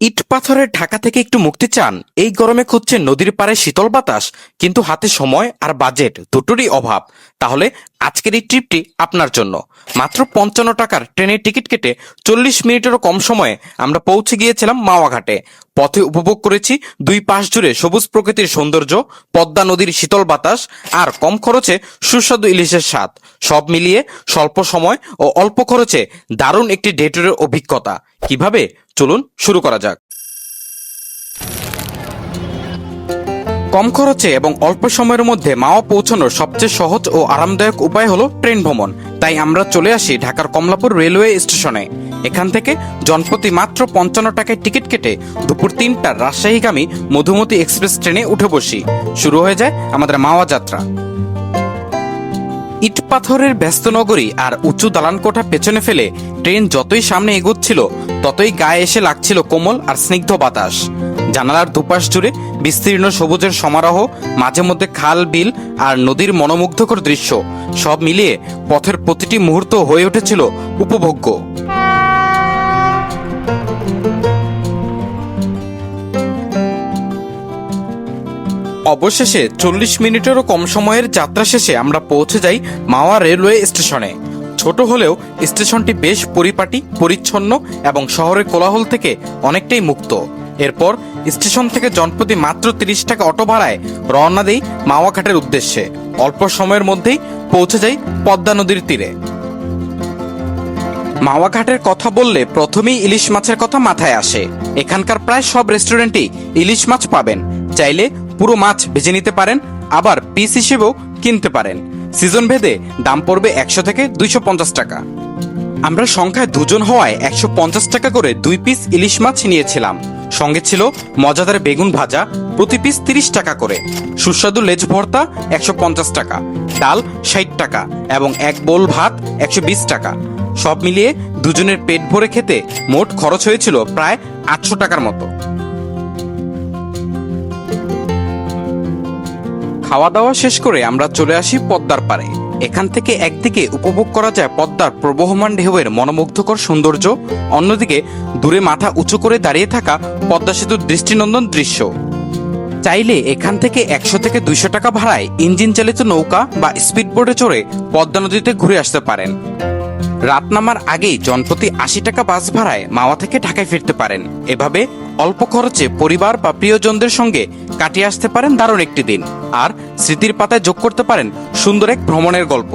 ইট পাথরের ঢাকা থেকে একটু মুক্তি চান? এই গরমে খুঁজছেন নদীর পাড়ে শীতল বাতাস, কিন্তু হাতে সময় আর বাজেট দুটোরই অভাব? তাহলে আজকের এই ট্রিপটি আপনার জন্য। মাত্র 55 টাকার ট্রেনের টিকিট কেটে 40 মিনিটেরও কম সময়ে আমরা পৌঁছে গিয়েছিলাম মাওয়া ঘাটে। পথে উপভোগ করেছি দুই পাশ জুড়ে সবুজ প্রকৃতির সৌন্দর্য, পদ্মা নদীর শীতল বাতাস আর কম খরচে সুস্বাদু ইলিশের স্বাদ। সব মিলিয়ে স্বল্প সময় ও অল্প খরচে দারুণ একটি ডে ট্যুরের অভিজ্ঞতা। কিভাবে, চলুন শুরু করা যাক। কম খরচে এবং অল্প সময়ের মধ্যে মাওয়া পৌঁছানোর সবচেয়ে সহজ ও আরামদায়ক উপায় হলো ট্রেন ভ্রমণ। তাই আমরা চলে আসি ঢাকার কমলাপুর রেলওয়ে স্টেশনে। এখান থেকে জনপ্রতি মাত্র 55 টাকায় টিকিট কেটে দুপুর 3টার রাজশাহীগামী মধুমতি এক্সপ্রেস ট্রেনে উঠে বসি। শুরু হয়ে যায় আমাদের মাওয়া যাত্রা। ইট পাথরের ব্যস্ত নগরী আর উঁচু দালানকোঠা পেছনে ফেলে ট্রেন যতই সামনে এগোচ্ছিল ততই গায়ে এসে লাগছিল কোমল আর স্নিগ্ধ বাতাস। জানালার দুপাশ জুড়ে বিস্তীর্ণ সবুজের সমারোহ, মাঝে মধ্যে খাল, বিল আর নদীর মনোমুগ্ধকর দৃশ্য, সব মিলিয়ে পথের প্রতিটি মুহূর্ত হয়ে উঠেছিল উপভোগ্য। অবশেষে 40 মিনিটেরও কম সময়ের যাত্রা শেষে আমরা পৌঁছে যাই মাওয়া রেলওয়ে স্টেশনে। ছোট হলেও স্টেশনটি বেশ পরিপাটি, পরিচ্ছন্ন এবং শহরের কোলাহল থেকে অনেকটাই মুক্ত। এরপর স্টেশন থেকে জনপ্রতি মাত্র 30 টাকা অটো ভাড়ায় রওনা দেই মাওয়া ঘাটের উদ্দেশ্যে। অল্প সময়ের মধ্যেই পৌঁছে যাই পদ্মা নদীর তীরে। মাওয়া ঘাটের কথা বললে প্রথমেই ইলিশ মাছের কথা মাথায় আসে। এখানকার প্রায় সব রেস্টুরেন্টেই ইলিশ মাছ পাবেন। চাইলে পুরো মাছ ভেজে নিতে পারেন, আবার পিস হিসেবেও কিনতে পারেন। সিজন ভেদে দাম পড়বে 100 থেকে 250 টাকা। আমরা সংখ্যায় দুজন হওয়ায় 150 টাকা করে 2 পিস ইলিশ মাছ নিয়েছিলাম। সঙ্গে ছিল মজাদার বেগুন ভাজা, প্রতি পিস 30 টাকা করে। সুস্বাদু লেজ ভর্তা 150 টাকা, ডাল 60 টাকা এবং এক বোল ভাত 120 টাকা। সব মিলিয়ে দুজনের পেট ভরে খেতে মোট খরচ হয়েছিল প্রায় 800 টাকার মতো। খাওয়া দাওয়া শেষ করে আমরা চলে আসি পদ্মার পাড়ে। এখান থেকে একদিকে উপভোগ করা যায় পদ্মার প্রবহমান ঢেউয়ের মনোমুগ্ধকর সৌন্দর্য, অন্যদিকে দূরে মাথা উঁচু করে দাঁড়িয়ে থাকা পদ্মা সেতুর দৃষ্টিনন্দন দৃশ্য। চাইলে এখান থেকে 100 থেকে 200 টাকা ভাড়ায় ইঞ্জিন চালিত নৌকা বা স্পিডবোটে চড়ে পদ্মা নদীতে ঘুরে আসতে পারেন। রাত নামার আগেই জনপ্রতি 80 টাকা বাস ভাড়ায় মাওয়া থেকে ঢাকায় ফিরতে পারেন। এভাবে অল্প খরচে পরিবার বা প্রিয়জনদের সঙ্গে কাটিয়ে আসতে পারেন দারুণ একটি দিন, আর স্মৃতির পাতায় যোগ করতে পারেন সুন্দর এক ভ্রমণের গল্প।